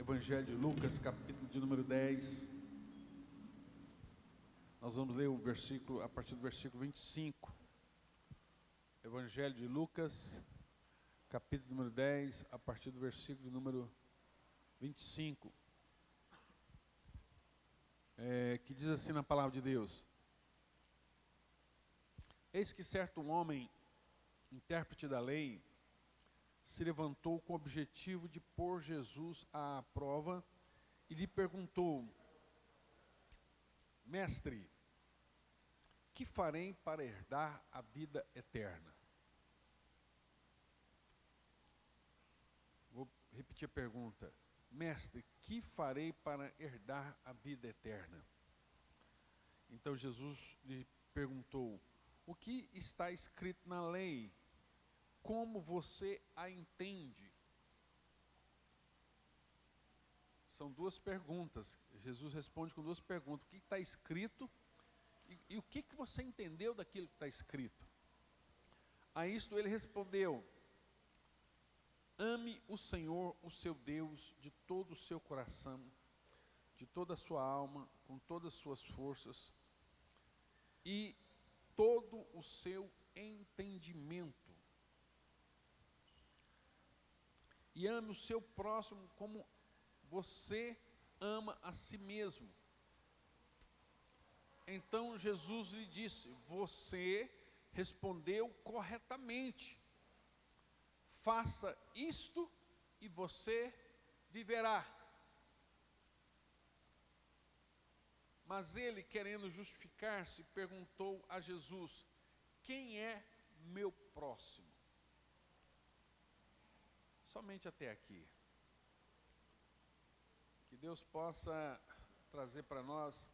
Evangelho de Lucas, capítulo de número 10. Nós vamos ler o versículo, a partir do versículo 25. Evangelho de Lucas, capítulo número 10, a partir do versículo número 25. Que diz assim na palavra de Deus: Eis que certo homem, intérprete da lei, se levantou com o objetivo de pôr Jesus à prova e lhe perguntou: Mestre, que farei para herdar a vida eterna? Vou repetir a pergunta. Mestre, que farei para herdar a vida eterna? Então Jesus lhe perguntou: o que está escrito na lei? Como você a entende? São duas perguntas. Jesus responde com duas perguntas. O que está escrito e o que você entendeu daquilo que está escrito? A isto ele respondeu: ame o Senhor, o seu Deus, de todo o seu coração, de toda a sua alma, com todas as suas forças e todo o seu entendimento. E ame o seu próximo como você ama a si mesmo. Então Jesus lhe disse: você respondeu corretamente. Faça isto e você viverá. Mas ele, querendo justificar-se, perguntou a Jesus: quem é meu próximo? Somente até aqui. Que Deus possa trazer para nós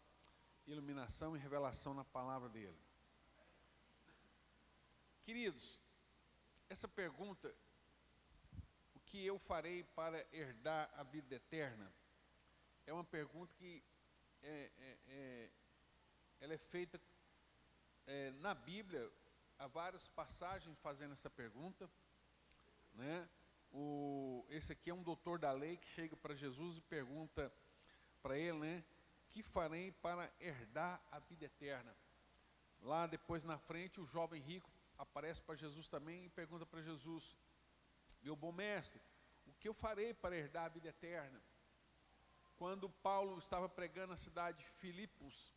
iluminação e revelação na palavra dele. Queridos, essa pergunta, o que eu farei para herdar a vida eterna, é uma pergunta que ela é feita na Bíblia. Há várias passagens fazendo essa pergunta, né? Esse aqui é um doutor da lei que chega para Jesus e pergunta para ele, né? Que farei para herdar a vida eterna? Lá depois na frente o jovem rico aparece para Jesus também e pergunta para Jesus: meu bom mestre, o que eu farei para herdar a vida eterna? Quando Paulo estava pregando na cidade de Filipos,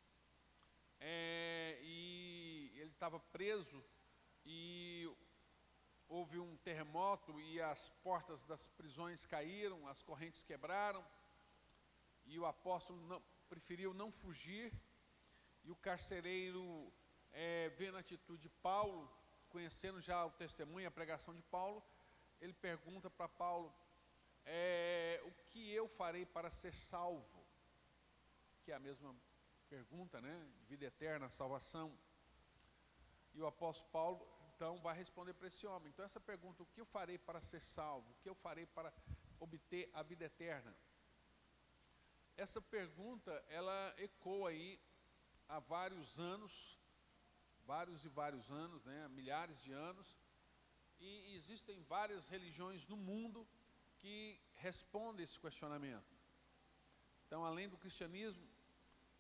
e ele estava preso e houve um terremoto e as portas das prisões caíram, as correntes quebraram, e o apóstolo preferiu não fugir, e o carcereiro, vendo a atitude de Paulo, conhecendo já o testemunho, a pregação de Paulo, ele pergunta para Paulo: o que eu farei para ser salvo? Que é a mesma pergunta, né? Vida eterna, salvação. E o apóstolo Paulo então vai responder para esse homem. Então essa pergunta: o que eu farei para ser salvo? O que eu farei para obter a vida eterna? Essa pergunta, ela ecoa aí há vários anos, vários anos, né? Milhares de anos, e existem várias religiões no mundo que respondem esse questionamento. Então, além do cristianismo,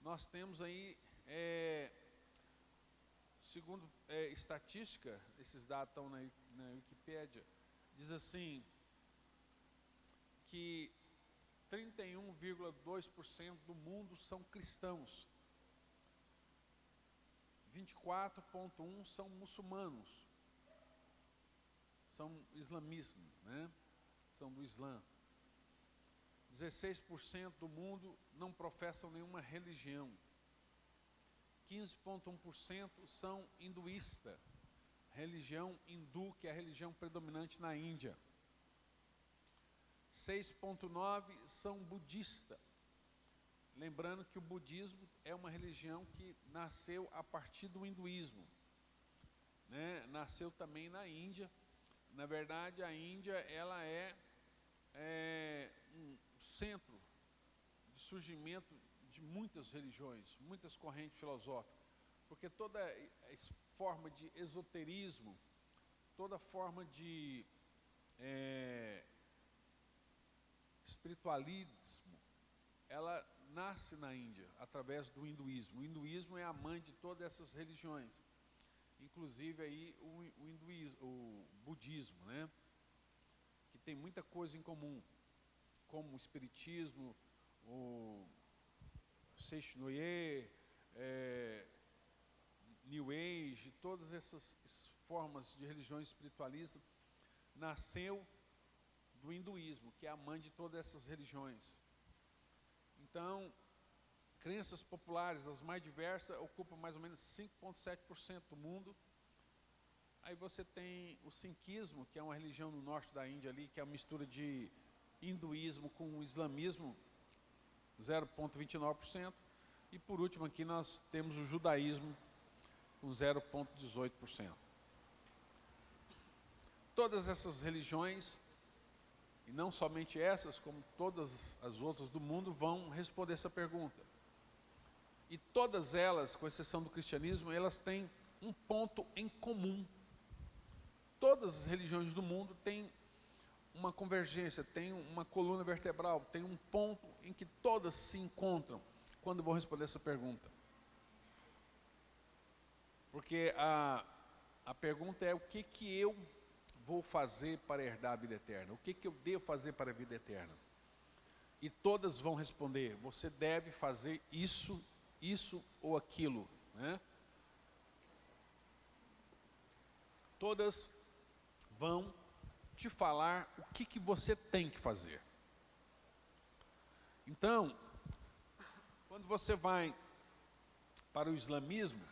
nós temos aí, segundo estatística, esses dados estão na Wikipédia, diz assim, que 31,2% do mundo são cristãos, 24,1% são muçulmanos, são islamismo, né? São do Islã. 16% do mundo não professam nenhuma religião. 15,1% são hinduísta, religião hindu, que é a religião predominante na Índia. 6,9% são budista. Lembrando que o budismo é uma religião que nasceu a partir do hinduísmo, né? Nasceu também na Índia. Na verdade, a Índia, ela é um centro de surgimento de muitas religiões, muitas correntes filosóficas, porque toda forma de esoterismo, toda forma de espiritualismo, ela nasce na Índia, através do hinduísmo. O hinduísmo é a mãe de todas essas religiões, inclusive aí o budismo, né? Que tem muita coisa em comum, como o espiritismo, o Seishnoye, New Age, todas essas formas de religiões espiritualistas, nasceu do hinduísmo, que é a mãe de todas essas religiões. Então, crenças populares, das mais diversas, ocupam mais ou menos 5,7% do mundo. Aí você tem o Sikhismo, que é uma religião no norte da Índia ali, que é uma mistura de hinduísmo com o islamismo, 0,29%. E por último aqui nós temos o judaísmo, com 0,18%. Todas essas religiões, e não somente essas, como todas as outras do mundo, vão responder essa pergunta. E todas elas, com exceção do cristianismo, elas têm um ponto em comum. Todas as religiões do mundo têm uma convergência, têm uma coluna vertebral, tem um ponto em que todas se encontram quando vão responder essa pergunta. Porque a pergunta é: o que eu vou fazer para herdar a vida eterna? O que eu devo fazer para a vida eterna? E todas vão responder: você deve fazer isso, isso ou aquilo, né? Todas vão te falar o que você tem que fazer. Então, quando você vai para o islamismo,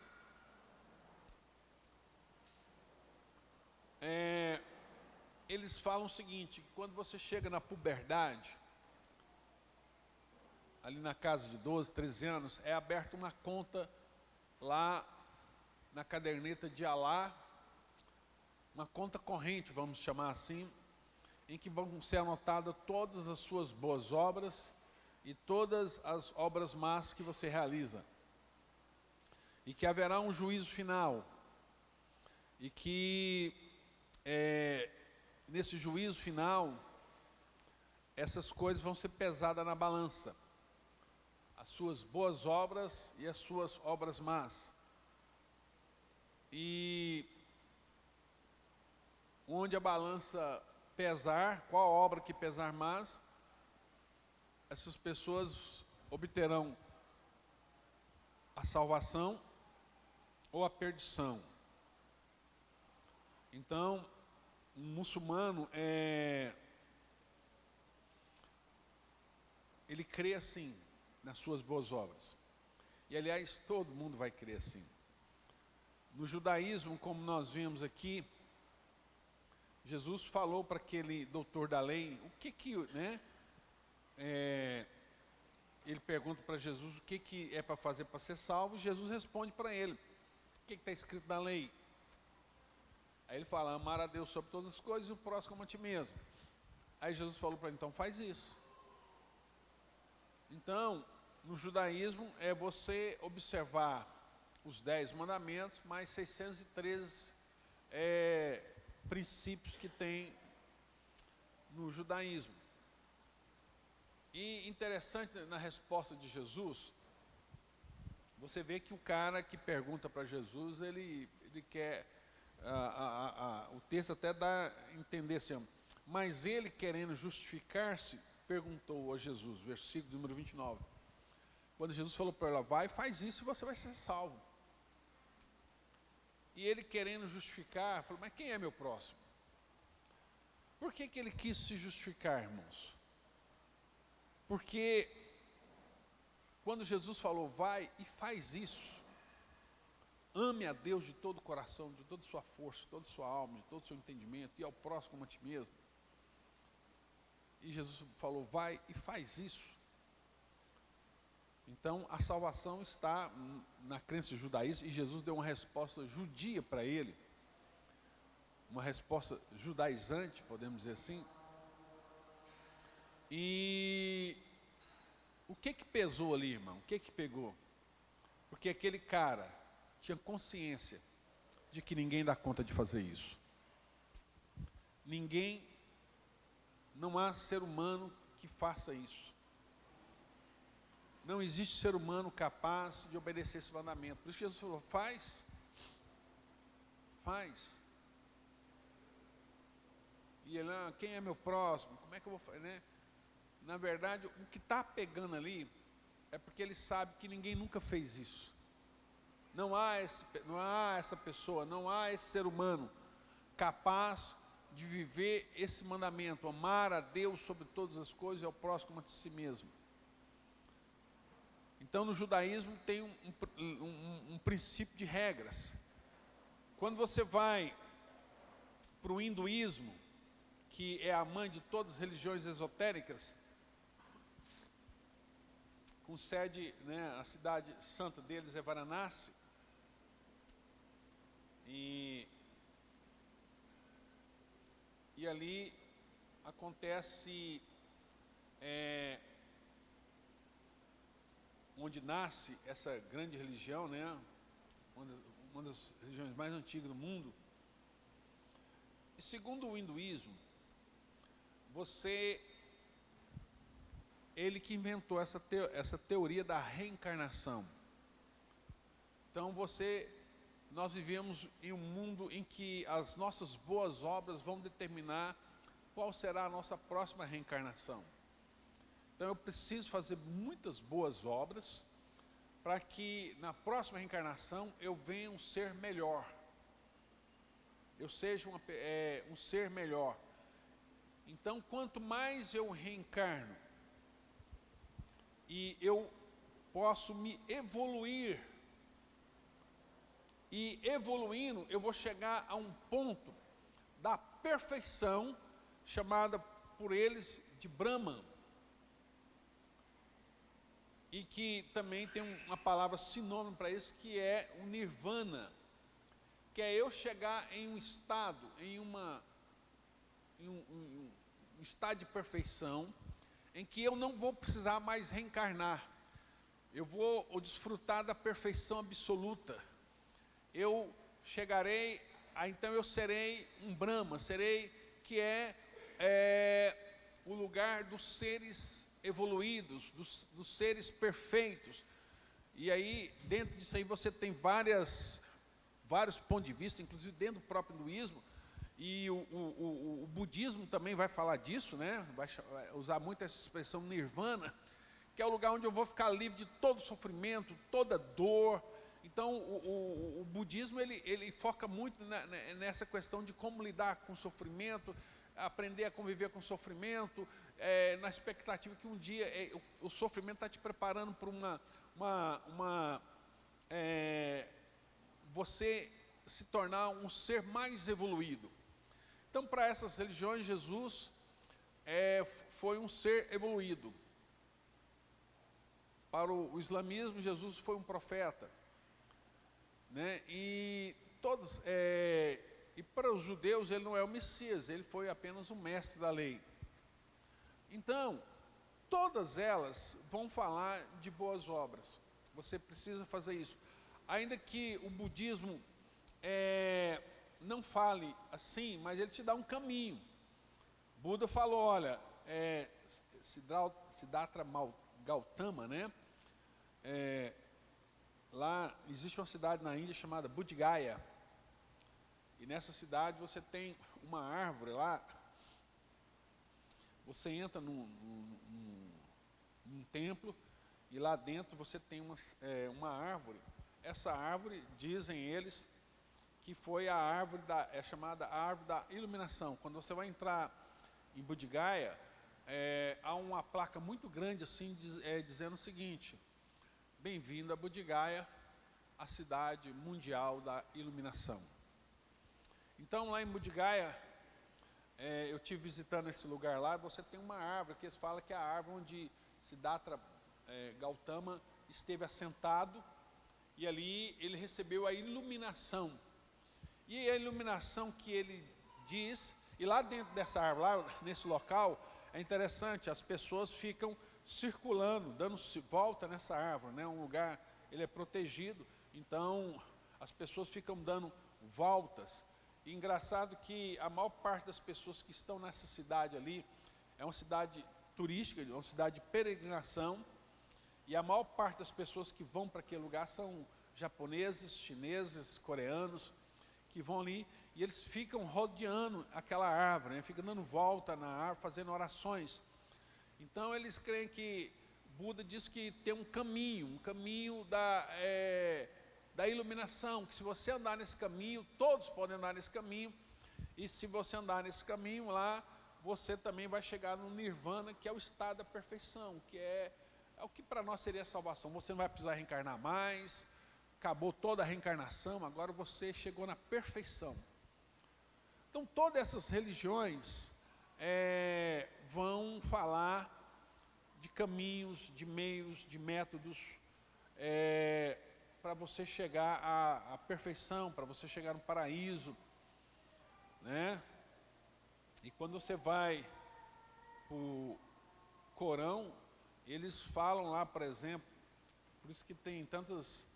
eles falam o seguinte: quando você chega na puberdade, ali na casa de 12, 13 anos, é aberta uma conta lá na caderneta de Alá, uma conta corrente, vamos chamar assim, em que vão ser anotadas todas as suas boas obras e todas as obras más que você realiza. E que haverá um juízo final. E que nesse juízo final, essas coisas vão ser pesadas na balança. As suas boas obras e as suas obras más. E onde a balança pesar, qual obra que pesar mais, essas pessoas obterão a salvação ou a perdição. Então, um muçulmano, ele crê assim nas suas boas obras. E aliás, todo mundo vai crer assim. No judaísmo, como nós vimos aqui, Jesus falou para aquele doutor da lei, ele pergunta para Jesus o que é para fazer para ser salvo, e Jesus responde para ele: o que está escrito na lei? Aí ele fala: amar a Deus sobre todas as coisas e o próximo como a ti mesmo. Aí Jesus falou para ele: então faz isso. Então, no judaísmo é você observar os 10 mandamentos, mais 613 princípios que tem no judaísmo. E interessante, na resposta de Jesus, você vê que o cara que pergunta para Jesus, ele quer, o texto até dá a entender assim, mas ele, querendo justificar-se, perguntou a Jesus, versículo número 29, quando Jesus falou para ela: vai, faz isso e você vai ser salvo. E ele, querendo justificar, falou: mas quem é meu próximo? Por que ele quis se justificar, irmãos? Porque quando Jesus falou: vai e faz isso, ame a Deus de todo o coração, de toda a sua força, de toda a sua alma, de todo o seu entendimento, e ao próximo como a ti mesmo. E Jesus falou: vai e faz isso. Então, a salvação está na crença judaísta, e Jesus deu uma resposta judia para ele, uma resposta judaizante, podemos dizer assim. E o que pesou ali, irmão? O que pegou? Porque aquele cara tinha consciência de que ninguém dá conta de fazer isso. Não há ser humano que faça isso. Não existe ser humano capaz de obedecer esse mandamento. Por isso que Jesus falou, faz. E ele, quem é meu próximo? Como é que eu vou fazer, né? Na verdade, o que está pegando ali é porque ele sabe que ninguém nunca fez isso. Não há essa pessoa, não há esse ser humano capaz de viver esse mandamento, amar a Deus sobre todas as coisas e ao próximo como a si mesmo. Então, no judaísmo tem um princípio de regras. Quando você vai para o hinduísmo, que é a mãe de todas as religiões esotéricas, com sede, né, a cidade santa deles é Varanasi, e ali acontece, onde nasce essa grande religião, né, uma das religiões mais antigas do mundo. E segundo o hinduísmo, ele que inventou essa teoria da reencarnação. Então nós vivemos em um mundo em que as nossas boas obras vão determinar qual será a nossa próxima reencarnação. Então eu preciso fazer muitas boas obras para que na próxima reencarnação eu venha um ser melhor. Eu seja um ser melhor. Então, quanto mais eu reencarno e eu posso me evoluir, e evoluindo eu vou chegar a um ponto da perfeição, chamada por eles de Brahman, e que também tem uma palavra sinônimo para isso, que é o Nirvana, que é eu chegar em um estado, em um estado de perfeição, em que eu não vou precisar mais reencarnar, eu vou desfrutar da perfeição absoluta, eu chegarei, então eu serei um Brahma, que é o lugar dos seres evoluídos, dos seres perfeitos. E aí, dentro disso aí, você tem vários pontos de vista, inclusive dentro do próprio hinduísmo, e o budismo também vai falar disso, né? Vai usar muito essa expressão nirvana, que é o lugar onde eu vou ficar livre de todo sofrimento, toda dor. Então, o budismo, ele foca muito nessa questão de como lidar com o sofrimento, aprender a conviver com o sofrimento, na expectativa que um dia o sofrimento está te preparando para você se tornar um ser mais evoluído. Então, para essas religiões, Jesus foi um ser evoluído. Para o islamismo, Jesus foi um profeta, né? E para os judeus ele não é o Messias, ele foi apenas um mestre da lei. Então, todas elas vão falar de boas obras. Você precisa fazer isso. Ainda que o budismo não fale assim, mas ele te dá um caminho. Buda falou, olha, Siddhartha Gautama, né? Lá existe uma cidade na Índia chamada Bodh Gaya, e nessa cidade você tem uma árvore lá, você entra num templo, e lá dentro você tem uma árvore. Essa árvore, dizem eles, que foi a árvore chamada árvore da iluminação. Quando você vai entrar em Bodh Gaya, há uma placa muito grande assim, dizendo o seguinte: bem-vindo a Bodh Gaya, a cidade mundial da iluminação. Então, lá em Bodh Gaya, eu estive visitando esse lugar lá, você tem uma árvore, que eles falam que é a árvore onde Siddhartha Gautama esteve assentado, e ali ele recebeu a iluminação. E a iluminação que ele diz, e lá dentro dessa árvore, lá nesse local, é interessante, as pessoas ficam circulando, dando volta nessa árvore, né? Um lugar, ele é protegido, então as pessoas ficam dando voltas. E engraçado que a maior parte das pessoas que estão nessa cidade ali, é uma cidade turística, uma cidade de peregrinação, e a maior parte das pessoas que vão para aquele lugar são japoneses, chineses, coreanos, que vão ali, e eles ficam rodeando aquela árvore, né? Ficam dando volta na árvore, fazendo orações. Então eles creem que Buda diz que tem um caminho da iluminação, que se você andar nesse caminho, todos podem andar nesse caminho, e se você andar nesse caminho lá, você também vai chegar no nirvana, que é o estado da perfeição, que é o que para nós seria a salvação. Você não vai precisar reencarnar mais, acabou toda a reencarnação, agora você chegou na perfeição. Então todas essas religiões vão falar de caminhos, de meios, de métodos, para você chegar à perfeição, para você chegar no paraíso, né? E quando você vai para o Corão, eles falam lá, por exemplo, por isso que tem tantos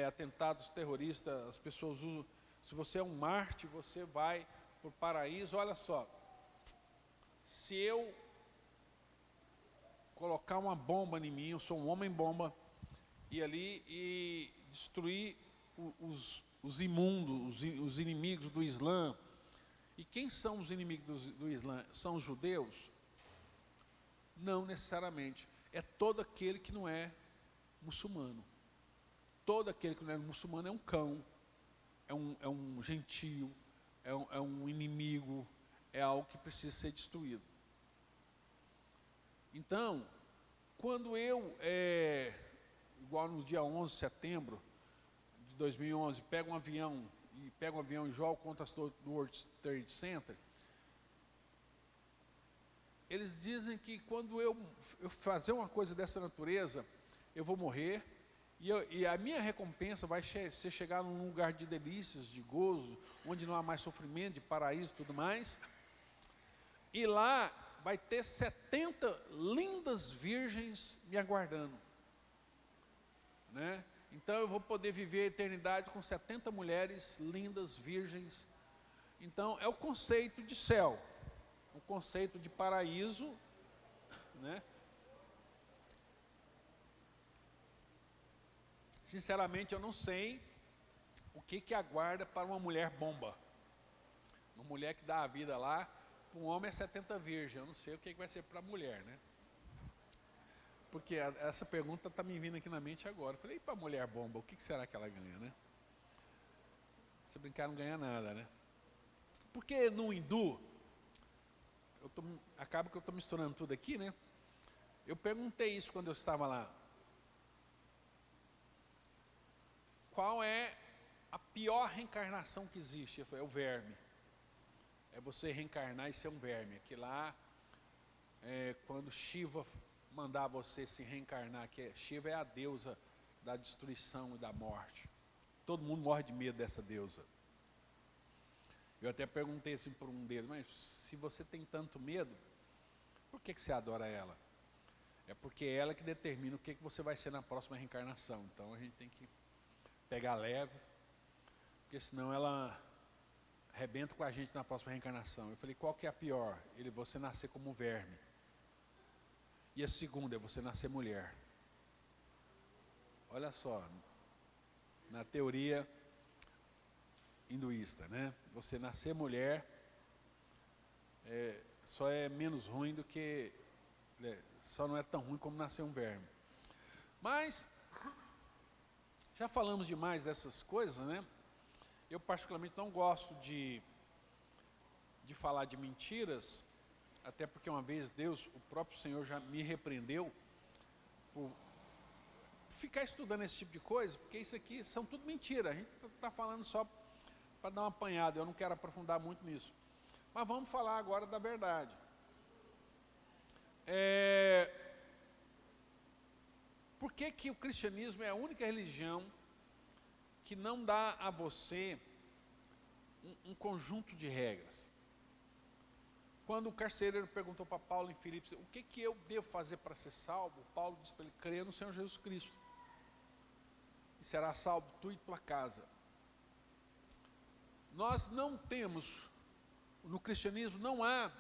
atentados terroristas, as pessoas usam, se você é um Marte, você vai para o paraíso. Olha só, se eu colocar uma bomba em mim, eu sou um homem-bomba, e ali e destruir os imundos, os inimigos do Islã. E quem são os inimigos do Islã? São os judeus? Não necessariamente. É todo aquele que não é muçulmano. Todo aquele que não é muçulmano é um cão, é um gentio, é um inimigo, é algo que precisa ser destruído. Então, quando eu, igual no dia 11 de setembro de 2011, pego um avião e jogo contra as torres do World Trade Center, eles dizem que quando eu fazer uma coisa dessa natureza, eu vou morrer, e a minha recompensa vai ser chegar num lugar de delícias, de gozo, onde não há mais sofrimento, de paraíso e tudo mais, e lá vai ter 70 lindas virgens me aguardando, né? Então eu vou poder viver a eternidade com 70 mulheres lindas, virgens. Então é o conceito de céu, o conceito de paraíso, né? Sinceramente eu não sei o que aguarda para uma mulher bomba, uma mulher que dá a vida lá. Para um homem é 70 virgens, eu não sei o que vai ser para a mulher, né? Porque essa pergunta está me vindo aqui na mente agora. Eu falei, e para a mulher bomba, o que será que ela ganha, né? Se brincar, não ganha nada, né? Porque no hindu, acaba que eu estou misturando tudo aqui, né? Eu perguntei isso quando eu estava lá. Qual é a pior reencarnação que existe? Eu falei, é o verme. É você reencarnar e ser um verme. Aqui lá, quando Shiva mandar você se reencarnar, que Shiva é a deusa da destruição e da morte. Todo mundo morre de medo dessa deusa. Eu até perguntei assim por um deles, mas se você tem tanto medo, por que você adora ela? É porque é ela que determina o que você vai ser na próxima reencarnação. Então a gente tem que pegar leve, porque senão ela arrebenta com a gente na próxima reencarnação. Eu falei, qual que é a pior? Ele, você nascer como verme. E a segunda é você nascer mulher. Olha só, na teoria hinduísta, né? Você nascer mulher só é menos ruim do que... só não é tão ruim como nascer um verme. Mas, já falamos demais dessas coisas, né? Eu particularmente não gosto de falar de mentiras, até porque uma vez Deus, o próprio Senhor já me repreendeu por ficar estudando esse tipo de coisa, porque isso aqui são tudo mentira. A gente está falando só para dar uma apanhada, eu não quero aprofundar muito nisso. Mas vamos falar agora da verdade. Por que o cristianismo é a única religião que não dá a você um conjunto de regras? Quando o carcereiro perguntou para Paulo em Filipos, o que eu devo fazer para ser salvo? Paulo disse para ele, creia no Senhor Jesus Cristo, e será salvo tu e tua casa. Nós não temos, no cristianismo não há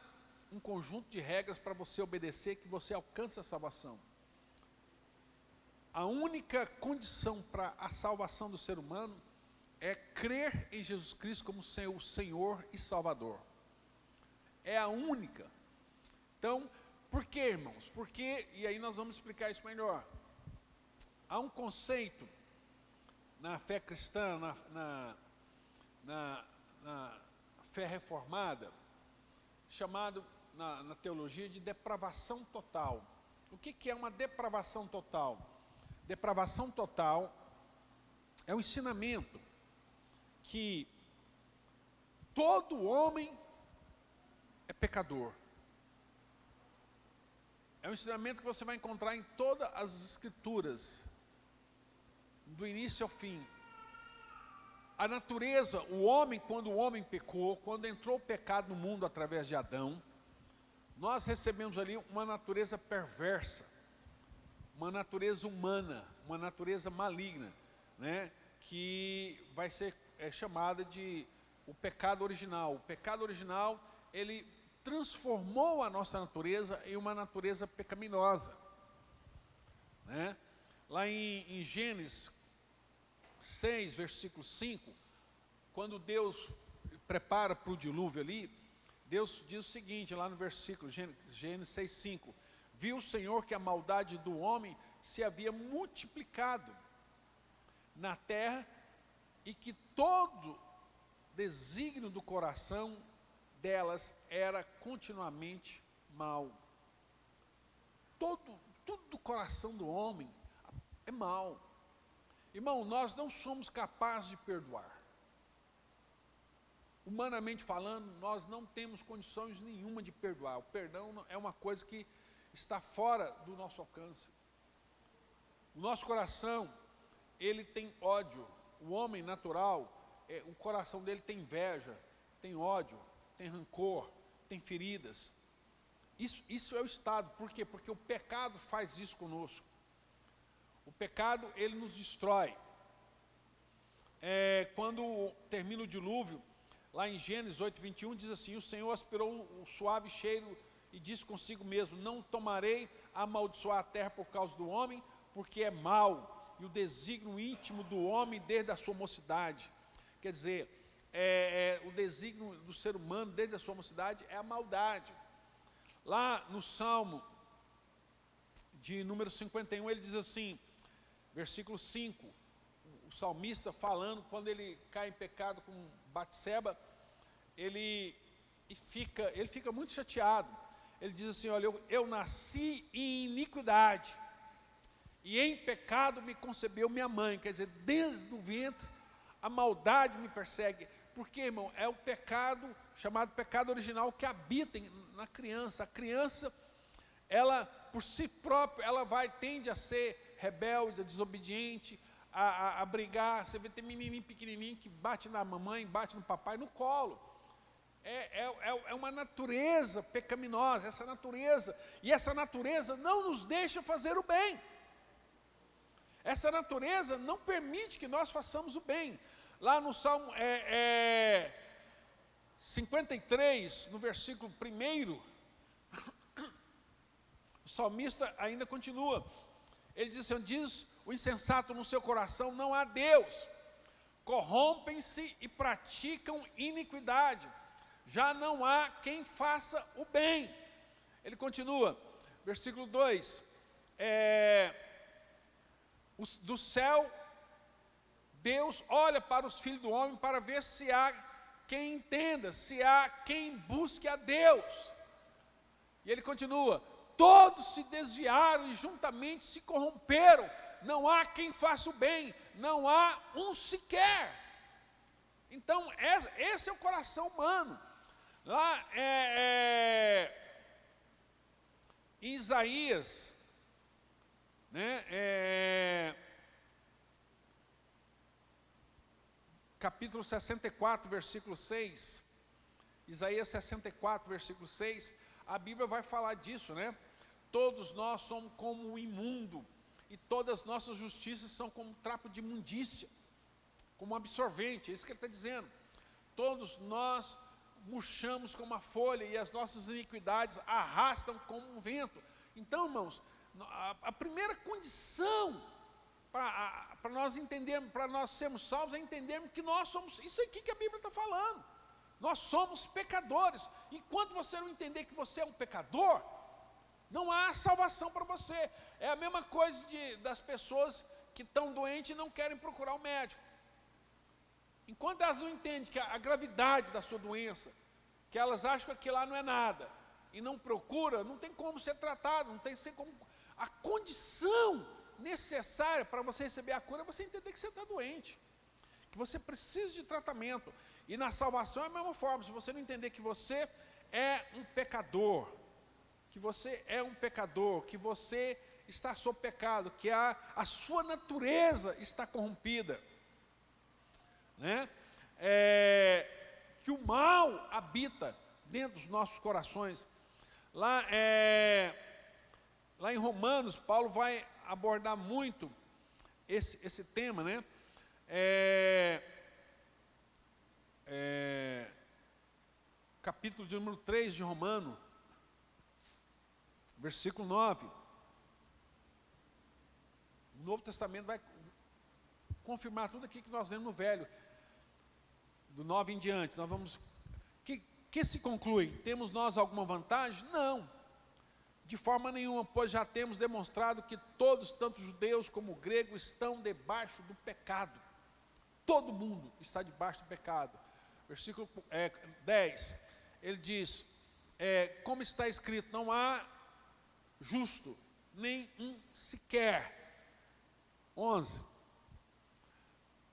um conjunto de regras para você obedecer, que você alcance a salvação. A única condição para a salvação do ser humano é crer em Jesus Cristo como seu Senhor e Salvador. É a única. Então, por que, irmãos? Porque, e aí nós vamos explicar isso melhor. Há um conceito na fé cristã, na fé reformada, chamado na teologia de depravação total. O que é uma depravação total? Depravação total é um ensinamento que todo homem é pecador. É um ensinamento que você vai encontrar em todas as escrituras, do início ao fim. A natureza, o homem, quando o homem pecou, quando entrou o pecado no mundo através de Adão, nós recebemos ali uma natureza perversa, uma natureza humana, uma natureza maligna, né, que vai ser chamada de o pecado original. O pecado original, ele transformou a nossa natureza em uma natureza pecaminosa, né? Lá em Gênesis 6, versículo 5, quando Deus prepara para o dilúvio ali, Deus diz o seguinte, lá no versículo, Gênesis 6, 5, viu o Senhor que a maldade do homem se havia multiplicado na terra e que todo desígnio do coração delas era continuamente mal. Tudo do coração do homem é mal. Irmão, nós não somos capazes de perdoar. Humanamente falando, nós não temos condições nenhuma de perdoar. O perdão é uma coisa que está fora do nosso alcance. O nosso coração, ele tem ódio. O homem natural, o coração dele tem inveja, tem ódio, tem rancor, tem feridas. Isso é o estado. Por quê? Porque o pecado faz isso conosco. O pecado, ele nos destrói. Quando termina o dilúvio, lá em Gênesis 8, 21, diz assim, o Senhor aspirou um suave cheiro e disse consigo mesmo, não tomarei a amaldiçoar a terra por causa do homem, porque é mau, e o desígnio íntimo do homem desde a sua mocidade. Quer dizer, o desígnio do ser humano desde a sua mocidade é a maldade. Lá no Salmo de número 51, ele diz assim, versículo 5, o salmista falando, quando ele cai em pecado com Batseba, ele fica muito chateado. Ele diz assim, olha, eu nasci em iniquidade, e em pecado me concebeu minha mãe. Quer dizer, desde o ventre, a maldade me persegue. Porque, irmão, é o pecado, chamado pecado original, que habita na criança. A criança, ela, por si própria, ela tende a ser rebelde, desobediente, a brigar. Você vê, tem menininho pequenininho que bate na mamãe, bate no papai, no colo. É uma natureza pecaminosa, essa natureza. E essa natureza não nos deixa fazer o bem. Essa natureza não permite que nós façamos o bem. Lá no Salmo 53, no versículo 1, o salmista ainda continua. Ele diz assim, diz o insensato no seu coração, não há Deus. Corrompem-se e praticam iniquidade. Já não há quem faça o bem. Ele continua, versículo 2, do céu, Deus olha para os filhos do homem para ver se há quem entenda, se há quem busque a Deus. E ele continua, todos se desviaram e juntamente se corromperam, não há quem faça o bem, não há um sequer. Então, esse é o coração humano. Lá em Isaías, capítulo 64, versículo 6, Isaías 64, versículo 6, a Bíblia vai falar disso, né? Todos nós somos como o imundo, e todas as nossas justiças são como trapo de imundícia, como absorvente, é isso que ele está dizendo. Todos nós murchamos como a folha e as nossas iniquidades arrastam como um vento. Então, irmãos, a primeira condição para nós entendermos, para nós sermos salvos, é entendermos que nós somos, isso aqui que a Bíblia está falando, nós somos pecadores. Enquanto você não entender que você é um pecador, não há salvação para você. É a mesma coisa das pessoas que estão doentes e não querem procurar um médico. Enquanto elas não entendem que a gravidade da sua doença, que elas acham que aquilo lá não é nada, e não procura, não tem como ser tratado, não tem como. A condição necessária para você receber a cura é você entender que você está doente, que você precisa de tratamento. E na salvação é a mesma forma. Se você não entender que você é um pecador, que você está sob pecado, que a sua natureza está corrompida, né? Que o mal habita dentro dos nossos corações. Lá em Romanos, Paulo vai abordar muito esse tema, né? Capítulo de número 3 de Romano, versículo 9. O Novo Testamento vai confirmar tudo aqui que nós lemos no Velho. Do 9 em diante, nós vamos... Que se conclui? Temos nós alguma vantagem? Não, de forma nenhuma, pois já temos demonstrado que todos, tanto judeus como gregos, estão debaixo do pecado. Todo mundo está debaixo do pecado. Versículo 10, ele diz, como está escrito, não há justo, nem um sequer. 11,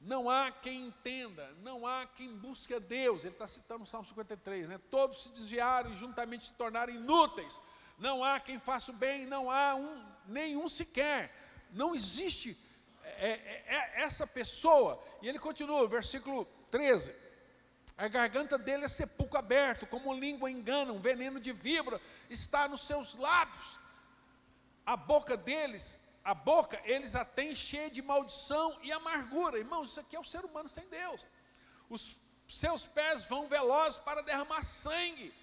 não há quem entenda, não há quem busque a Deus. Ele está citando o Salmo 53, né? Todos se desviaram e juntamente se tornaram inúteis. Não há quem faça o bem, não há nenhum sequer. Não existe essa pessoa. E ele continua, versículo 13. A garganta dele é sepulcro aberto, como língua engana, um veneno de víbora está nos seus lábios. A boca eles a têm cheia de maldição e amargura. Irmãos, isso aqui é o ser humano sem Deus. Os seus pés vão velozes para derramar sangue.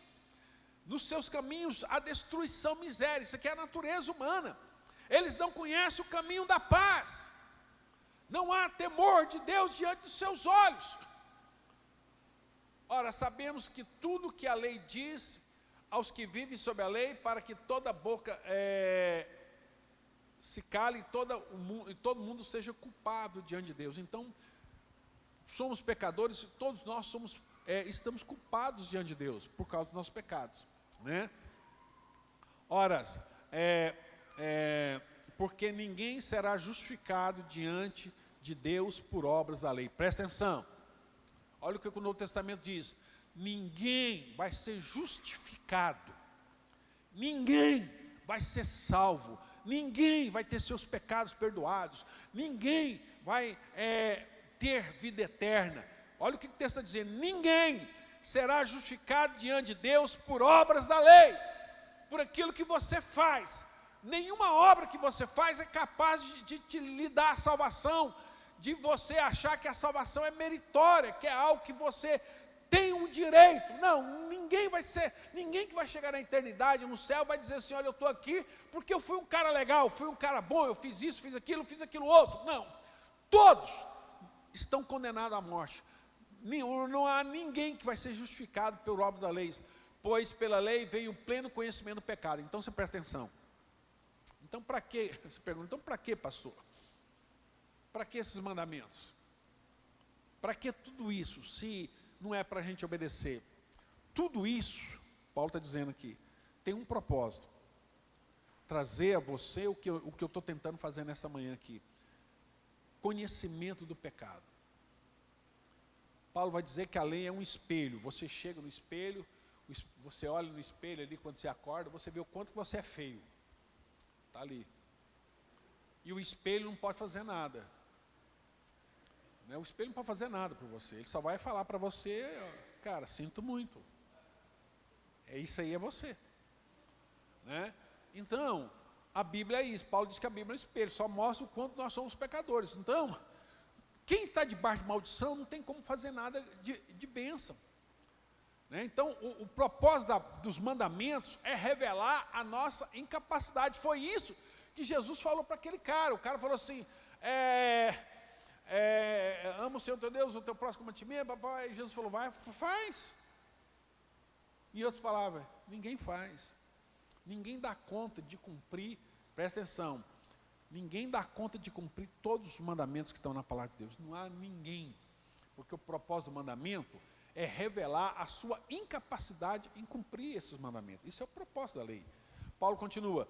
Nos seus caminhos há destruição, miséria. Isso aqui é a natureza humana. Eles não conhecem o caminho da paz. Não há temor de Deus diante dos seus olhos. Ora, sabemos que tudo que a lei diz aos que vivem sob a lei, para que toda boca se cale e todo mundo seja culpável diante de Deus. Então, somos pecadores, todos nós estamos culpados diante de Deus, por causa dos nossos pecados, né? Ora, porque ninguém será justificado diante de Deus por obras da lei. Presta atenção, olha o que o Novo Testamento diz, ninguém vai ser justificado, ninguém vai ser salvo, ninguém vai ter seus pecados perdoados, ninguém vai ter vida eterna. Olha o que o texto está dizendo, ninguém será justificado diante de Deus por obras da lei, por aquilo que você faz. Nenhuma obra que você faz é capaz de lhe dar a salvação, de você achar que a salvação é meritória, que é algo que você tem um direito. Não, ninguém que vai chegar na eternidade, no céu, vai dizer assim, olha, eu estou aqui porque eu fui um cara legal, fui um cara bom, eu fiz isso, fiz aquilo outro. Não, todos estão condenados à morte. Não há ninguém que vai ser justificado por obra da lei, pois pela lei veio o pleno conhecimento do pecado. Então você presta atenção. Então para quê? Você pergunta, então para quê, pastor? Para que esses mandamentos? Para que tudo isso, se não é para a gente obedecer? Tudo isso, Paulo está dizendo aqui, tem um propósito. Trazer a você o que eu estou tentando fazer nessa manhã aqui. Conhecimento do pecado. Paulo vai dizer que a lei é um espelho. Você chega no espelho, você olha no espelho ali quando você acorda, você vê o quanto você é feio. Está ali. E o espelho não pode fazer nada. O espelho não pode fazer nada por você. Ele só vai falar para você, cara, sinto muito. Isso aí é você. Né? Então, a Bíblia é isso. Paulo diz que a Bíblia é um espelho, só mostra o quanto nós somos pecadores. Então, quem está debaixo de maldição não tem como fazer nada de bênção. né? Então, o propósito dos mandamentos é revelar a nossa incapacidade. Foi isso que Jesus falou para aquele cara. O cara falou assim, ama o Senhor teu Deus, o teu próximo como a ti mesmo, papai. E Jesus falou, vai, faz. Em outras palavras, ninguém faz. Ninguém dá conta de cumprir, presta atenção, ninguém dá conta de cumprir todos os mandamentos que estão na palavra de Deus. Não há ninguém. Porque o propósito do mandamento é revelar a sua incapacidade em cumprir esses mandamentos. Isso é o propósito da lei. Paulo continua.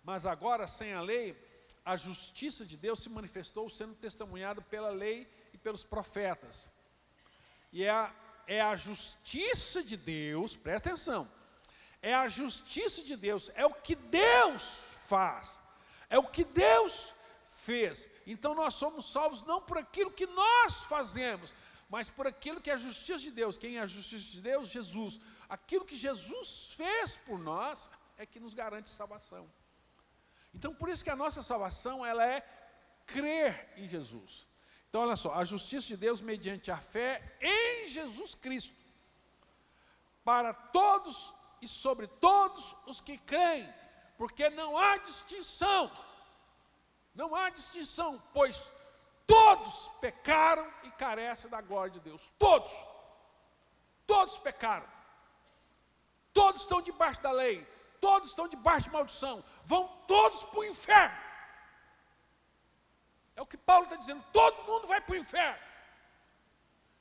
Mas agora, sem a lei, a justiça de Deus se manifestou sendo testemunhada pela lei e pelos profetas. E é a justiça de Deus, presta atenção, é a justiça de Deus, é o que Deus faz, é o que Deus fez. Então nós somos salvos não por aquilo que nós fazemos, mas por aquilo que é a justiça de Deus. Quem é a justiça de Deus? Jesus. Aquilo que Jesus fez por nós é que nos garante salvação. Então por isso que a nossa salvação, ela é crer em Jesus. Então olha só, a justiça de Deus mediante a fé em Jesus Cristo, para todos e sobre todos os que creem, porque não há distinção, pois todos pecaram e carecem da glória de Deus. Todos pecaram, todos estão debaixo da lei, todos estão debaixo de maldição, vão todos para o inferno. É o que Paulo está dizendo, todo mundo vai para o inferno.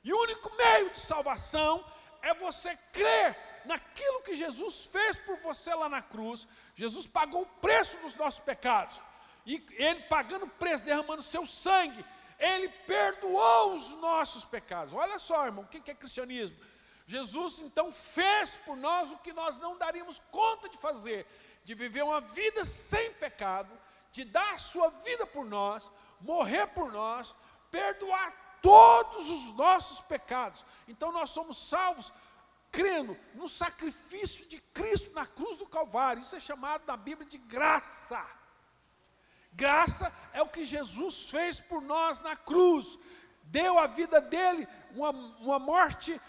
E o único meio de salvação é você crer naquilo que Jesus fez por você lá na cruz. Jesus pagou o preço dos nossos pecados. E Ele pagando o preço, derramando seu sangue, Ele perdoou os nossos pecados. Olha só, irmão, o que é cristianismo? Jesus então fez por nós o que nós não daríamos conta de fazer, de viver uma vida sem pecado, de dar a sua vida por nós, morrer por nós, perdoar todos os nossos pecados. Então nós somos salvos crendo no sacrifício de Cristo na cruz do Calvário. Isso é chamado na Bíblia de graça. Graça é o que Jesus fez por nós na cruz. Deu a vida dele uma morte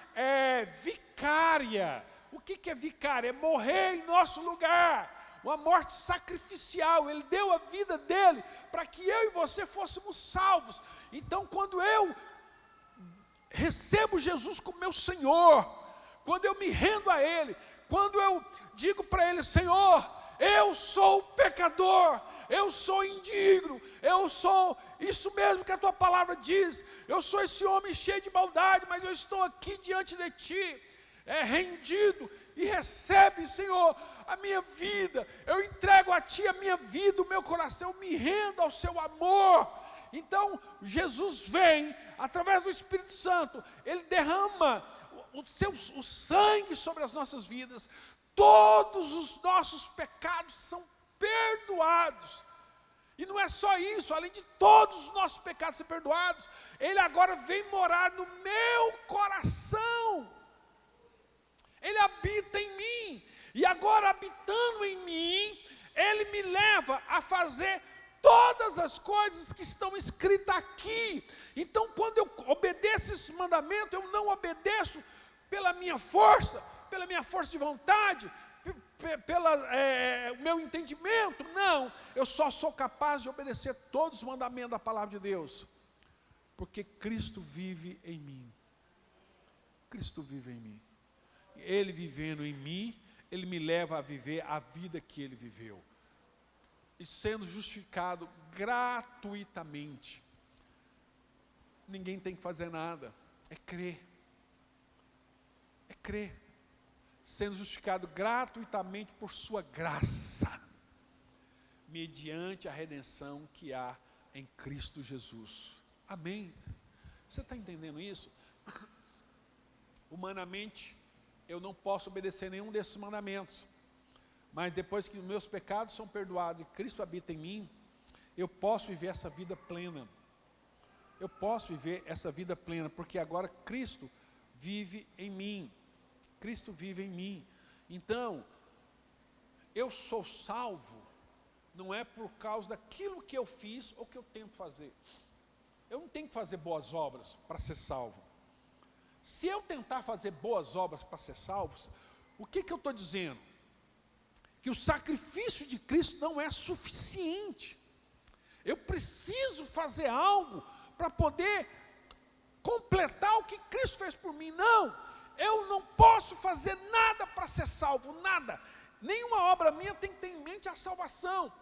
vicária. O que é vicária? É morrer em nosso lugar. Uma morte sacrificial. Ele deu a vida dele para que eu e você fôssemos salvos. Então quando eu recebo Jesus como meu Senhor, quando eu me rendo a Ele, quando eu digo para Ele, Senhor, eu sou pecador, eu sou indigno, eu sou isso mesmo que a Tua palavra diz, eu sou esse homem cheio de maldade, mas eu estou aqui diante de Ti, rendido, e recebe, Senhor, a minha vida, eu entrego a Ti a minha vida, o meu coração, eu me rendo ao Seu amor. Então Jesus vem, através do Espírito Santo, Ele derrama o sangue sobre as nossas vidas, todos os nossos pecados são perdoados. E não é só isso, além de todos os nossos pecados ser perdoados, Ele agora vem morar no meu coração. Ele habita em mim, e agora habitando em mim, Ele me leva a fazer todas as coisas que estão escritas aqui. Então quando eu obedeço esse mandamento, eu não obedeço pela minha força de vontade, pelo meu entendimento, não, eu só sou capaz de obedecer todos os mandamentos da palavra de Deus, porque Cristo vive em mim. Cristo vive em mim. Ele vivendo em mim, Ele me leva a viver a vida que Ele viveu. E sendo justificado gratuitamente. Ninguém tem que fazer nada, é crer. É crer. Sendo justificado gratuitamente por sua graça, mediante a redenção que há em Cristo Jesus. Amém? Você está entendendo isso? Humanamente, eu não posso obedecer nenhum desses mandamentos, mas depois que os meus pecados são perdoados e Cristo habita em mim, eu posso viver essa vida plena. Eu posso viver essa vida plena, porque agora Cristo vive em mim. Cristo vive em mim. Então, eu sou salvo, não é por causa daquilo que eu fiz ou que eu tento fazer. Eu não tenho que fazer boas obras para ser salvo. Se eu tentar fazer boas obras para ser salvo, o que eu estou dizendo? Que o sacrifício de Cristo não é suficiente. Eu preciso fazer algo para poder completar o que Cristo fez por mim. Não, eu não posso fazer nada para ser salvo, nada. Nenhuma obra minha tem que ter em mente a salvação.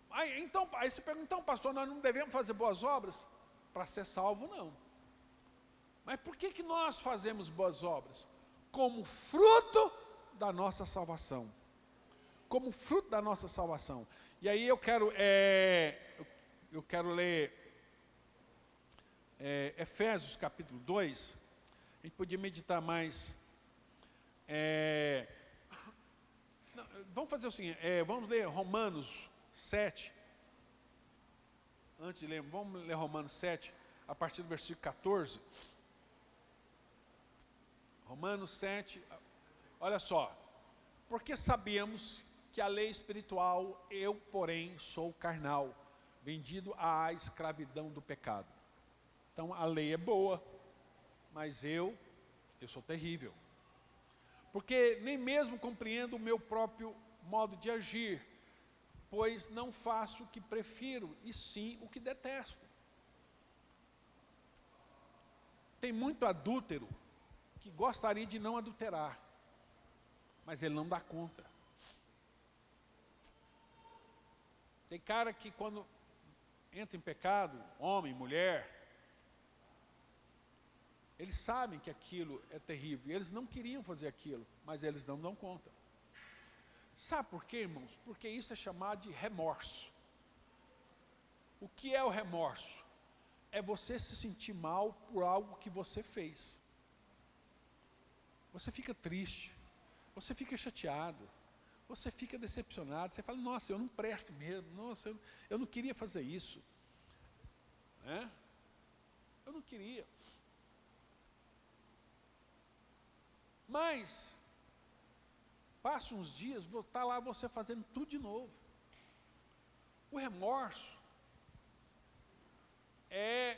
Aí você pergunta, então pastor, nós não devemos fazer boas obras? Para ser salvo, não. Mas por que nós fazemos boas obras? Como fruto da nossa salvação. Como fruto da nossa salvação. E aí eu quero ler Efésios capítulo 2. A gente podia meditar mais. Vamos fazer o seguinte, vamos ler Romanos 7. Antes de ler, vamos ler Romanos 7, a partir do versículo 14. Romanos 7, olha só. Porque sabemos que a lei espiritual, eu, porém, sou carnal, vendido à escravidão do pecado. Então, a lei é boa, mas eu sou terrível. Porque nem mesmo compreendo o meu próprio modo de agir, pois não faço o que prefiro, e sim o que detesto. Tem muito adúltero que gostaria de não adulterar, mas ele não dá conta. Tem cara que quando entra em pecado, homem, mulher, eles sabem que aquilo é terrível, eles não queriam fazer aquilo, mas eles não dão conta. Sabe por quê, irmãos? Porque isso é chamado de remorso. O que é o remorso? É você se sentir mal por algo que você fez. Você fica triste, você fica chateado, você fica decepcionado, você fala, nossa, eu não presto mesmo, nossa, eu não queria fazer isso. Né? Eu não queria. Mas, passa uns dias, está lá você fazendo tudo de novo. O remorso é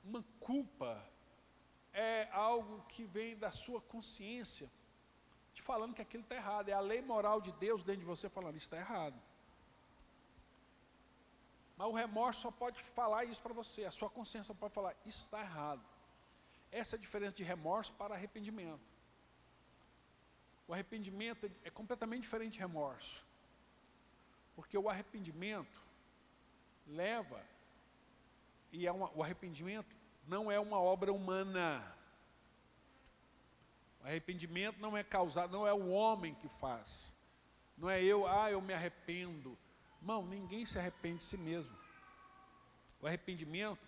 uma culpa, é algo que vem da sua consciência, te falando que aquilo está errado. É a lei moral de Deus dentro de você falando, isso está errado. Mas o remorso só pode falar isso para você, a sua consciência só pode falar, isso está errado. Essa é a diferença de remorso para arrependimento. O arrependimento é completamente diferente de remorso. Porque o arrependimento leva, o arrependimento não é uma obra humana. O arrependimento não é causado, não é o homem que faz. Não é eu me arrependo. Irmão, ninguém se arrepende de si mesmo. O arrependimento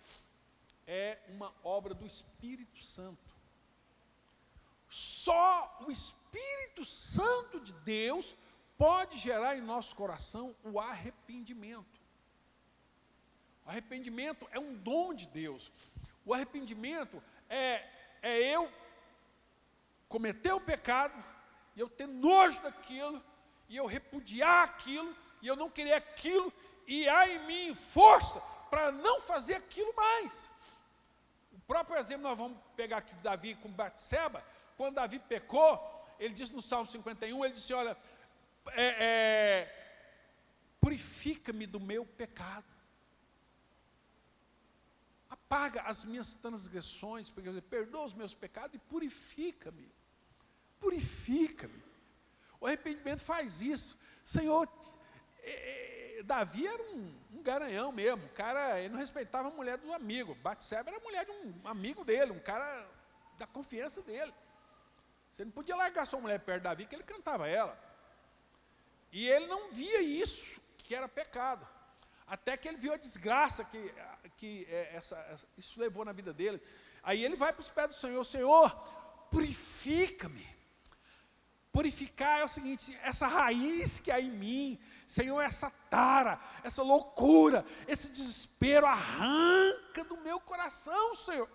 é uma obra do Espírito Santo. Só o Espírito Santo de Deus pode gerar em nosso coração o arrependimento. O arrependimento é um dom de Deus. O arrependimento é eu cometer o pecado, e eu ter nojo daquilo, e eu repudiar aquilo, e eu não querer aquilo, e há em mim força para não fazer aquilo mais. O próprio exemplo nós vamos pegar aqui de Davi com Batseba. Quando Davi pecou, ele disse no Salmo 51, ele disse, olha, purifica-me do meu pecado. Apaga as minhas transgressões, perdoa os meus pecados e purifica-me. Purifica-me. O arrependimento faz isso. Senhor, Davi era um garanhão mesmo. O cara, ele não respeitava a mulher do amigo. Batseba era a mulher de um amigo dele, um cara da confiança dele. Você não podia largar sua mulher perto de Davi, que ele cantava ela. E ele não via isso, que era pecado. Até que ele viu a desgraça que isso levou na vida dele. Aí ele vai para os pés do Senhor, Senhor, purifica-me. Purificar é o seguinte, essa raiz que há em mim, Senhor, essa tara, essa loucura, esse desespero, arranca do meu coração, Senhor.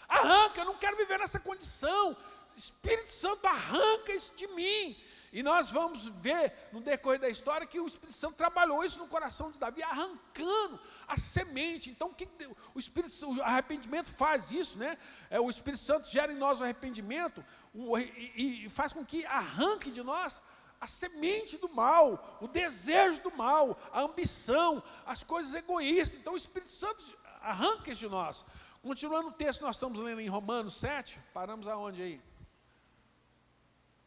Arranca, eu não quero viver nessa condição. Espírito Santo, arranca isso de mim. E nós vamos ver no decorrer da história que o Espírito Santo trabalhou isso no coração de Davi, arrancando a semente. Então o arrependimento faz isso, né? O Espírito Santo gera em nós o arrependimento e faz com que arranque de nós a semente do mal, o desejo do mal, a ambição, as coisas egoístas. Então o Espírito Santo arranca isso de nós. Continuando o texto, nós estamos lendo em Romanos 7, paramos aonde aí?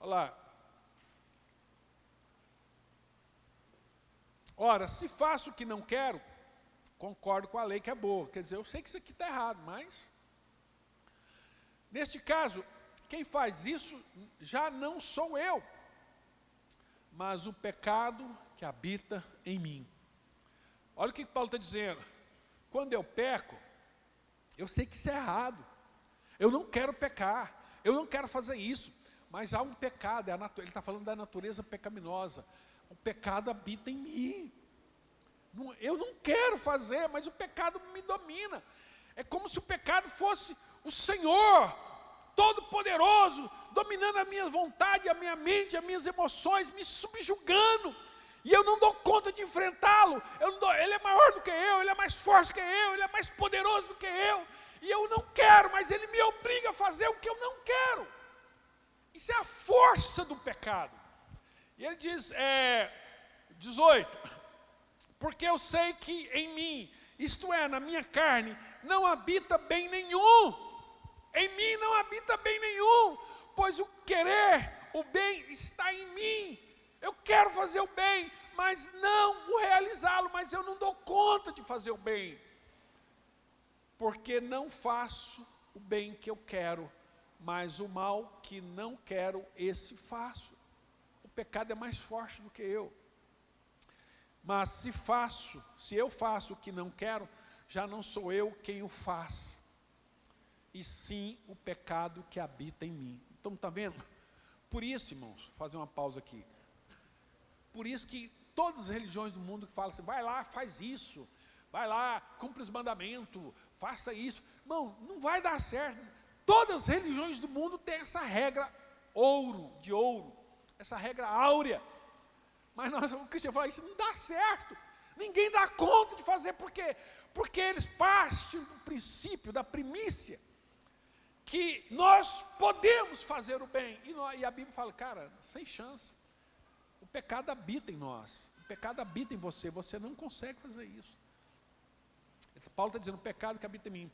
Olha lá. Ora, se faço o que não quero, concordo com a lei que é boa. Quer dizer, eu sei que isso aqui está errado, mas... Neste caso, quem faz isso já não sou eu, mas o pecado que habita em mim. Olha o que Paulo está dizendo. Quando eu peco, eu sei que isso é errado. Eu não quero pecar, eu não quero fazer isso. Mas há um pecado, ele está falando da natureza pecaminosa. O pecado habita em mim. Eu não quero fazer, mas o pecado me domina. É como se o pecado fosse o Senhor, Todo-Poderoso, dominando a minha vontade, a minha mente, as minhas emoções, me subjugando. E eu não dou conta de enfrentá-lo. Ele é maior do que eu, ele é mais forte que eu, ele é mais poderoso do que eu. E eu não quero, mas ele me obriga a fazer o que eu não quero. Isso é a força do pecado. E ele diz, 18, porque eu sei que em mim, isto é, na minha carne, não habita bem nenhum. Em mim não habita bem nenhum, pois o querer, o bem está em mim. Eu quero fazer o bem, mas não o realizá-lo, mas eu não dou conta de fazer o bem. Porque não faço o bem que eu quero, mas o mal que não quero, esse faço. O pecado é mais forte do que eu. Mas se eu faço o que não quero, já não sou eu quem o faz, e sim o pecado que habita em mim. Então está vendo? Por isso, irmãos, vou fazer uma pausa aqui. Por isso que todas as religiões do mundo que falam assim, vai lá, faz isso, vai lá, cumpre os mandamentos, faça isso. Irmão, não vai dar certo. Todas as religiões do mundo têm essa regra de ouro, essa regra áurea. Mas o cristão fala, isso não dá certo. Ninguém dá conta de fazer, por quê? Porque eles partem do princípio, da primícia, que nós podemos fazer o bem. E a Bíblia fala, cara, sem chance. O pecado habita em nós. O pecado habita em você. Você não consegue fazer isso. Paulo está dizendo, o pecado que habita em mim.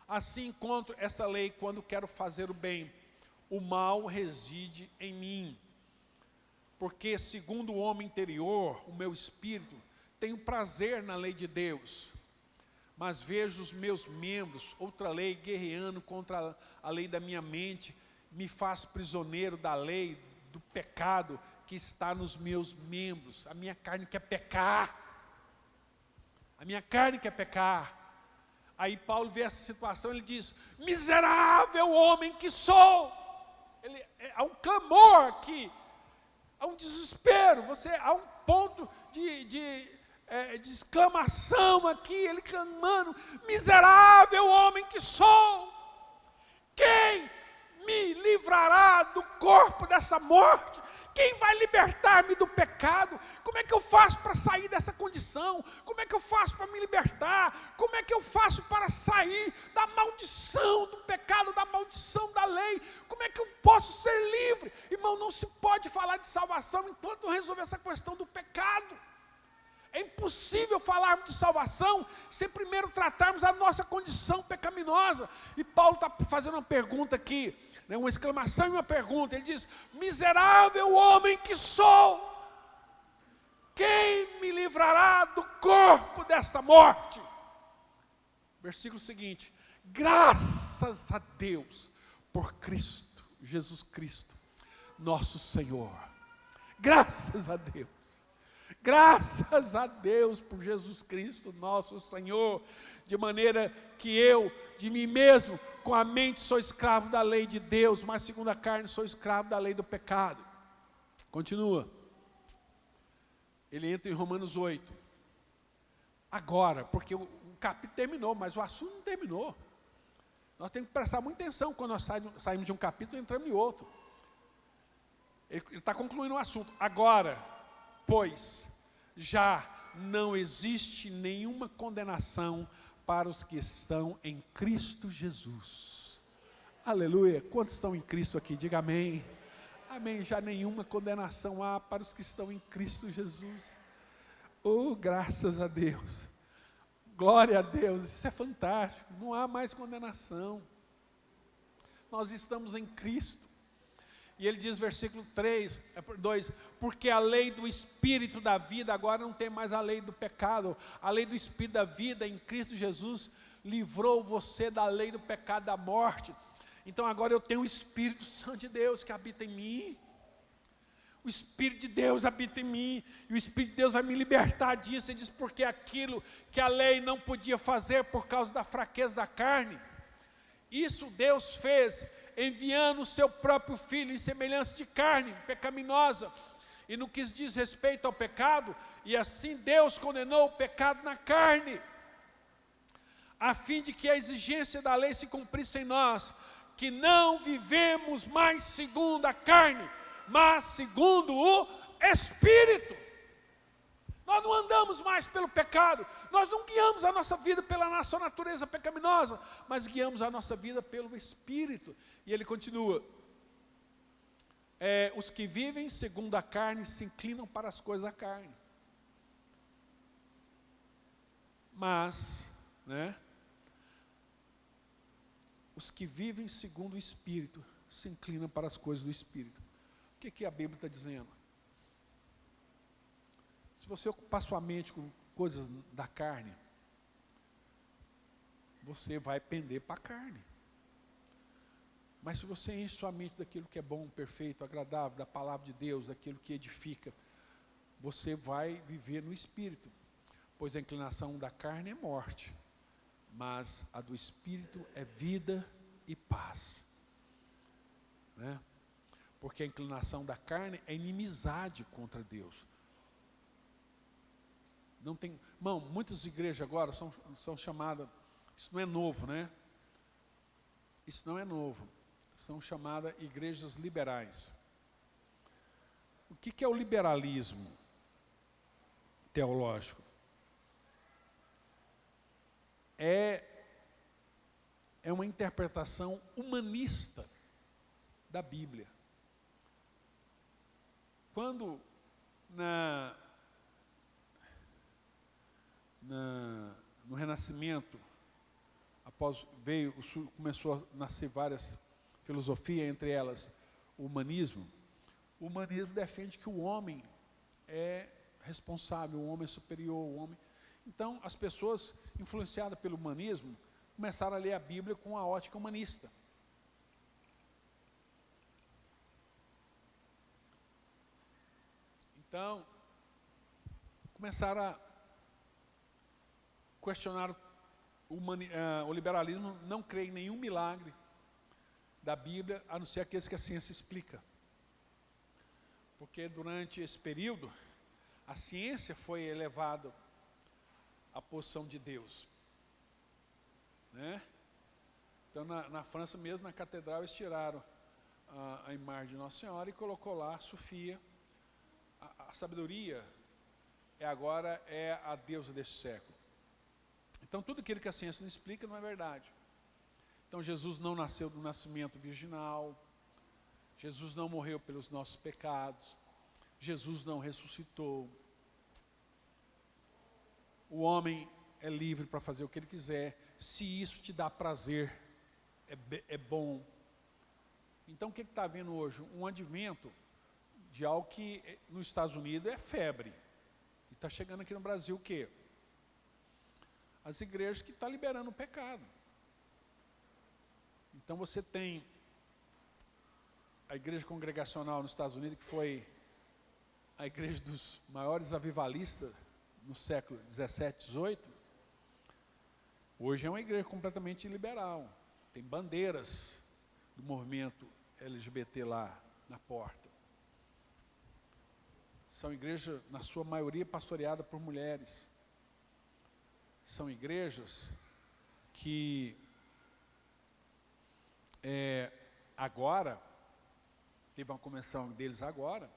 Assim encontro essa lei quando quero fazer o bem. O mal reside em mim. Porque segundo o homem interior, o meu espírito, tenho prazer na lei de Deus. Mas vejo os meus membros, outra lei, guerreando contra a lei da minha mente, me faz prisioneiro da lei, do pecado que está nos meus membros. A minha carne quer pecar. A minha carne quer pecar. Aí Paulo vê essa situação, ele diz, miserável homem que sou. Há um clamor aqui, há um desespero, há um ponto de exclamação aqui, ele clamando, miserável homem que sou. Quem me livrará do corpo dessa morte? Quem vai libertar-me do pecado? Como é que eu faço para sair dessa condição? Como é que eu faço para me libertar? Como é que eu faço para sair da maldição do pecado, da maldição da lei? Como é que eu posso ser livre? Irmão, não se pode falar de salvação enquanto não resolver essa questão do pecado. É impossível falarmos de salvação sem primeiro tratarmos a nossa condição pecaminosa. E Paulo está fazendo uma pergunta aqui, né, uma exclamação e uma pergunta. Ele diz, miserável homem que sou, quem me livrará do corpo desta morte? Versículo seguinte, graças a Deus por Cristo, Jesus Cristo, nosso Senhor. Graças a Deus. Graças a Deus por Jesus Cristo, nosso Senhor, de maneira que eu, de mim mesmo, com a mente sou escravo da lei de Deus, mas segundo a carne sou escravo da lei do pecado. Continua. Ele entra em Romanos 8. Agora, porque o capítulo terminou, mas o assunto não terminou. Nós temos que prestar muita atenção quando nós saímos de um capítulo e entramos em outro. Ele está concluindo o assunto. Agora, pois, já não existe nenhuma condenação para os que estão em Cristo Jesus. Aleluia. Quantos estão em Cristo aqui? Diga amém. Amém. Já nenhuma condenação há para os que estão em Cristo Jesus. Oh, graças a Deus. Glória a Deus. Isso é fantástico. Não há mais condenação. Nós estamos em Cristo. E ele diz, versículo 2, porque a lei do Espírito da vida, agora não tem mais a lei do pecado, a lei do Espírito da vida em Cristo Jesus, livrou você da lei do pecado da morte. Então agora eu tenho o Espírito Santo de Deus que habita em mim, o Espírito de Deus habita em mim, e o Espírito de Deus vai me libertar disso. Ele diz, porque aquilo que a lei não podia fazer por causa da fraqueza da carne, isso Deus fez, enviando o seu próprio Filho em semelhança de carne pecaminosa, e no que diz respeito ao pecado, e assim Deus condenou o pecado na carne, a fim de que a exigência da lei se cumprisse em nós, que não vivemos mais segundo a carne, mas segundo o Espírito. Nós não andamos mais pelo pecado, nós não guiamos a nossa vida pela nossa natureza pecaminosa, mas guiamos a nossa vida pelo Espírito. E ele continua, os que vivem segundo a carne se inclinam para as coisas da carne. Mas, os que vivem segundo o Espírito se inclinam para as coisas do Espírito. O que a Bíblia está dizendo? Se você ocupar sua mente com coisas da carne, você vai pender para a carne. Mas se você enche sua mente daquilo que é bom, perfeito, agradável, da palavra de Deus, daquilo que edifica, você vai viver no Espírito. Pois a inclinação da carne é morte, mas a do Espírito é vida e paz. Porque a inclinação da carne é inimizade contra Deus. Não tem, irmão, muitas igrejas agora são chamadas, isso não é novo, Isso não é novo. São chamadas igrejas liberais. O que é o liberalismo teológico? É uma interpretação humanista da Bíblia. Quando no Renascimento, começou a nascer várias filosofias, entre elas o humanismo. O humanismo defende que o homem é responsável, o homem é superior, Então, as pessoas influenciadas pelo humanismo começaram a ler a Bíblia com a ótica humanista. Então, começaram a questionar o liberalismo, não crê em nenhum milagre da Bíblia, a não ser aqueles que a ciência explica. Porque durante esse período, a ciência foi elevada à posição de Deus. Então, na França mesmo, na catedral, eles tiraram a imagem de Nossa Senhora e colocou lá Sofia. A sabedoria agora é a deusa deste século. Então, tudo aquilo que a ciência não explica não é verdade. Então, Jesus não nasceu do nascimento virginal, Jesus não morreu pelos nossos pecados, Jesus não ressuscitou. O homem é livre para fazer o que ele quiser, se isso te dá prazer, é bom. Então, o que está havendo hoje? Um advento de algo que nos Estados Unidos é febre. E está chegando aqui no Brasil o quê? As igrejas que estão liberando o pecado. Então você tem a igreja congregacional nos Estados Unidos, que foi a igreja dos maiores avivalistas no século 17, 18. Hoje é uma igreja completamente liberal. Tem bandeiras do movimento LGBT lá na porta. São igrejas, na sua maioria, pastoreadas por mulheres. São igrejas que agora teve uma convenção deles agora,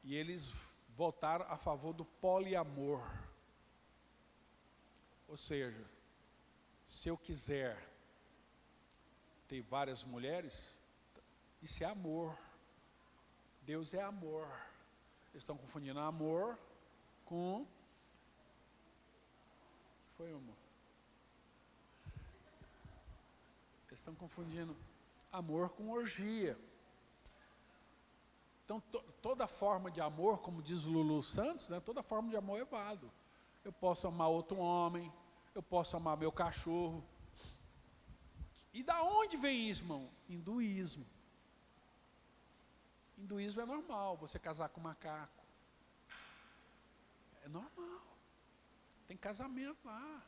e eles votaram a favor do poliamor. Ou seja, se eu quiser ter várias mulheres, isso é amor. Deus é amor. Eles estão confundindo amor com... Foi, amor? Eles estão confundindo amor com orgia. Então, toda forma de amor, como diz Lulu Santos, né, toda forma de amor é válido. Eu posso amar outro homem, eu posso amar meu cachorro. E da onde vem isso, irmão? Hinduísmo. Hinduísmo é normal, você casar com macaco. É normal. Tem casamento lá.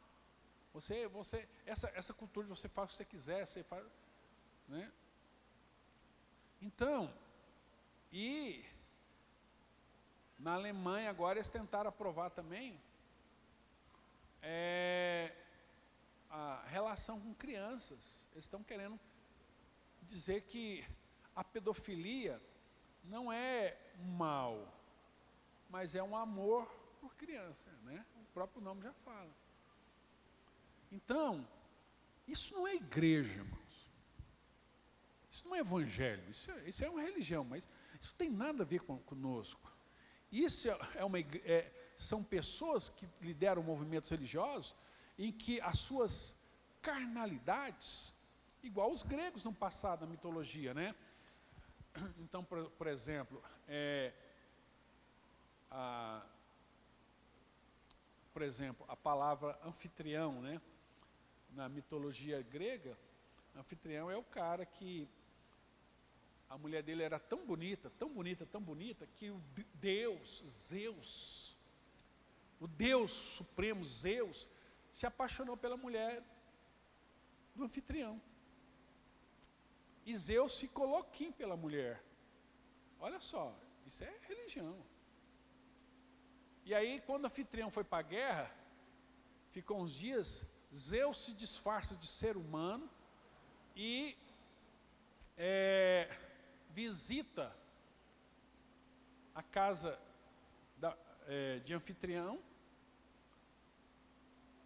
Essa cultura, você faz o que você quiser, você faz, né? Então, e na Alemanha agora eles tentaram aprovar também a relação com crianças. Eles estão querendo dizer que a pedofilia não é um mal, mas é um amor por criança, né? O próprio nome já fala. Então, isso não é igreja, irmãos. Isso não é evangelho, isso é uma religião, mas isso tem nada a ver conosco. Isso são pessoas que lideram movimentos religiosos em que as suas carnalidades, igual os gregos no passado, na mitologia, né? Então, por exemplo, a palavra anfitrião, né? Na mitologia grega, anfitrião é o cara que a mulher dele era tão bonita, tão bonita, tão bonita, que o Deus, Zeus, o Deus supremo, Zeus, se apaixonou pela mulher do anfitrião. E Zeus ficou louquinho pela mulher. Olha só, isso é religião. E aí, quando o anfitrião foi para a guerra, ficou uns dias, Zeus se disfarça de ser humano e visita a casa de anfitrião,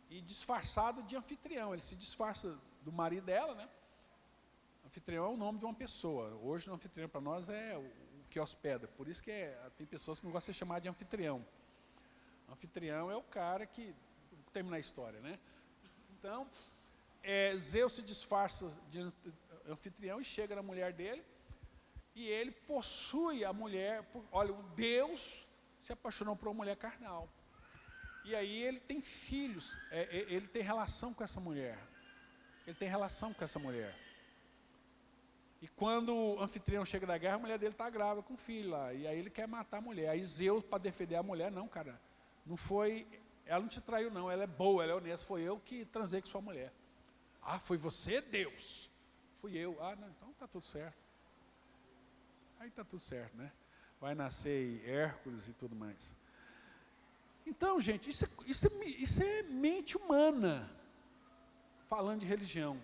e disfarçado de anfitrião. Ele se disfarça do marido dela, né? Anfitrião é o nome de uma pessoa. Hoje o anfitrião para nós é o que hospeda. Por isso que tem pessoas que não gostam de ser chamadas de anfitrião. Anfitrião é o cara que... Vou terminar a história, né? Então, Zeus se disfarça de anfitrião e chega na mulher dele, e ele possui a mulher. Olha, o Deus se apaixonou por uma mulher carnal. E aí ele tem filhos, ele tem relação com essa mulher. Ele tem relação com essa mulher. E quando o anfitrião chega da guerra, a mulher dele está grávida com um filho lá. E aí ele quer matar a mulher. Aí Zeus, para defender a mulher, não, cara, não foi... Ela não te traiu, não, ela é boa, ela é honesta, foi eu que transei com sua mulher. Ah, foi você, Deus? Fui eu. Ah, não, então está tudo certo. Aí está tudo certo, né? Vai nascer Hércules e tudo mais. Então, gente, isso é mente humana, falando de religião.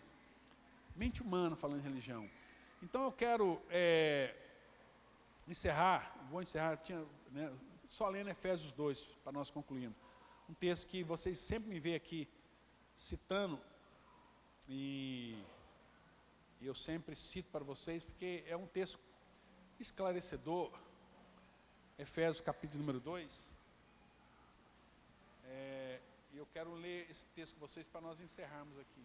Mente humana falando de religião. Então eu quero vou encerrar, só lendo Efésios 2, para nós concluirmos. Um texto que vocês sempre me veem aqui citando, e eu sempre cito para vocês, porque é um texto esclarecedor. Efésios capítulo número 2. E eu quero ler esse texto com vocês para nós encerrarmos aqui.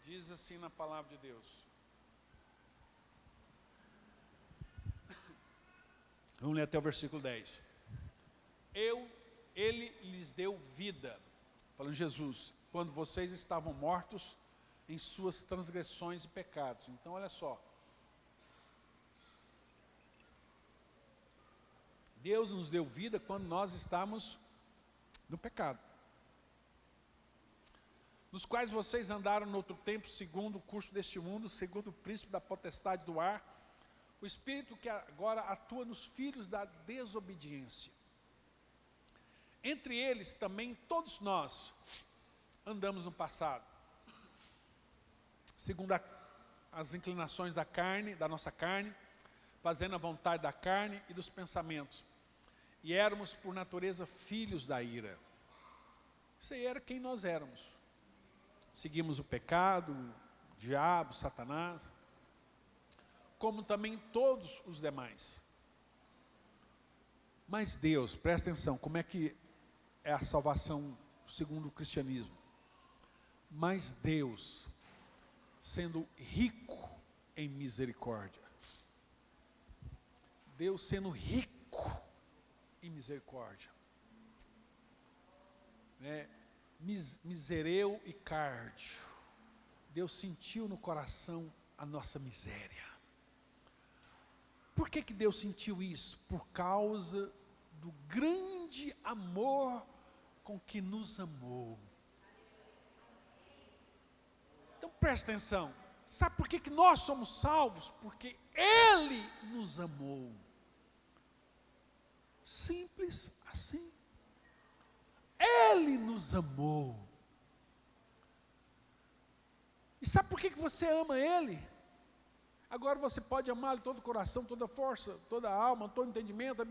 Diz assim na palavra de Deus. Vamos ler até o versículo 10. Ele lhes deu vida, falando Jesus, quando vocês estavam mortos em suas transgressões e pecados. Então, olha só. Deus nos deu vida quando nós estávamos no pecado, nos quais vocês andaram no outro tempo, segundo o curso deste mundo, segundo o príncipe da potestade do ar, o espírito que agora atua nos filhos da desobediência, Entre eles também todos nós andamos no passado, segundo as inclinações da carne, da nossa carne, fazendo a vontade da carne e dos pensamentos. E éramos por natureza filhos da ira. Isso aí era quem nós éramos. Seguimos o pecado, o diabo, Satanás, como também todos os demais. Mas Deus, presta atenção, como é que é a salvação segundo o cristianismo? Mas Deus, sendo rico em misericórdia, Deus sendo rico em misericórdia, misereu e cardio, Deus sentiu no coração a nossa miséria. Por que Deus sentiu isso? Por causa do grande amor com que nos amou. Então presta atenção, sabe por que nós somos salvos? Porque Ele nos amou. Simples assim. Ele nos amou. E sabe por que você ama Ele? Agora você pode amá-lo de todo o coração, toda a força, toda a alma, todo o entendimento.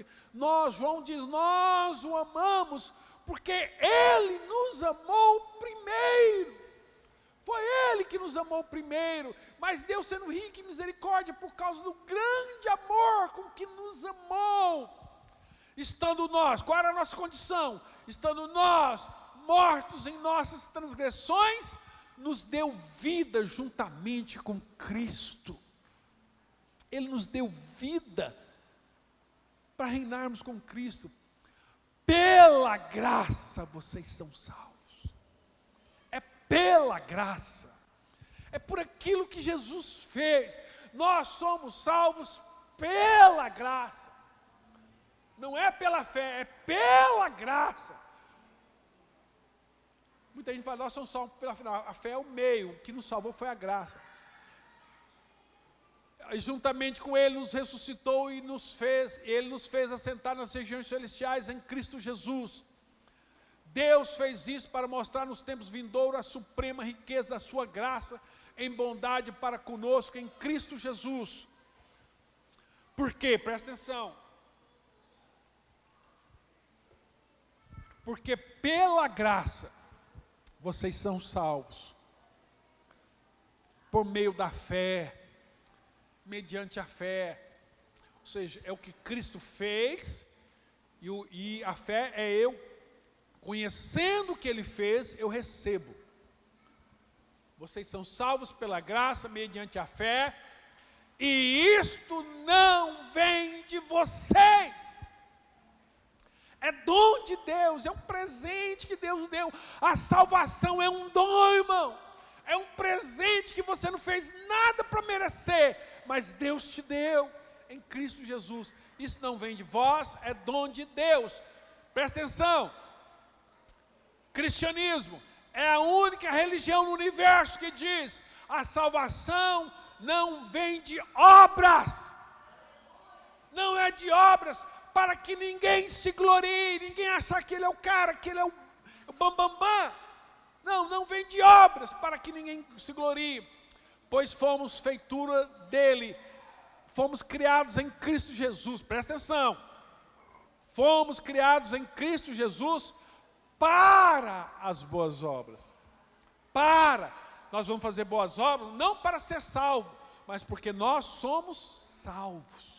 João diz, nós o amamos, porque Ele nos amou primeiro. Foi Ele que nos amou primeiro, mas Deus sendo rico em misericórdia, por causa do grande amor com que nos amou. Estando nós, qual era a nossa condição? Estando nós mortos em nossas transgressões, nos deu vida juntamente com Cristo. Ele nos deu vida para reinarmos com Cristo. Pela graça vocês são salvos. É pela graça. É por aquilo que Jesus fez. Nós somos salvos pela graça. Não é pela fé, é pela graça. Muita gente fala, nós somos salvos pela fé. A fé é o meio, o que nos salvou foi a graça. E juntamente com Ele nos ressuscitou e Ele nos fez assentar nas regiões celestiais em Cristo Jesus. Deus fez isso para mostrar nos tempos vindouros a suprema riqueza da sua graça em bondade para conosco em Cristo Jesus. Por quê? Presta atenção. Porque pela graça vocês são salvos, por meio da fé, mediante a fé, ou seja, é o que Cristo fez, e a fé é eu, conhecendo o que Ele fez, eu recebo. Vocês são salvos pela graça, mediante a fé, e isto não vem de vocês. É dom de Deus, é um presente que Deus deu. A salvação é um dom, irmão. É um presente que você não fez nada para merecer, mas Deus te deu em Cristo Jesus. Isso não vem de vós, é dom de Deus. Presta atenção. Cristianismo é a única religião no universo que diz: a salvação não vem de obras. Não é de obras, para que ninguém se glorie, ninguém achar que ele é o cara, que ele é o bambambam. Não vem de obras, para que ninguém se glorie, pois fomos feitura dele, fomos criados em Cristo Jesus, presta atenção, fomos criados em Cristo Jesus para as boas obras, nós vamos fazer boas obras, não para ser salvo, mas porque nós somos salvos.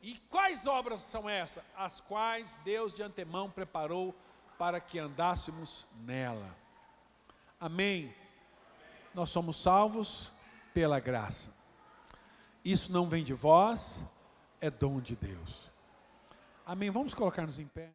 E quais obras são essas? As quais Deus de antemão preparou para que andássemos nela. Amém? Nós somos salvos pela graça. Isso não vem de vós, é dom de Deus. Amém? Vamos colocar-nos em pé.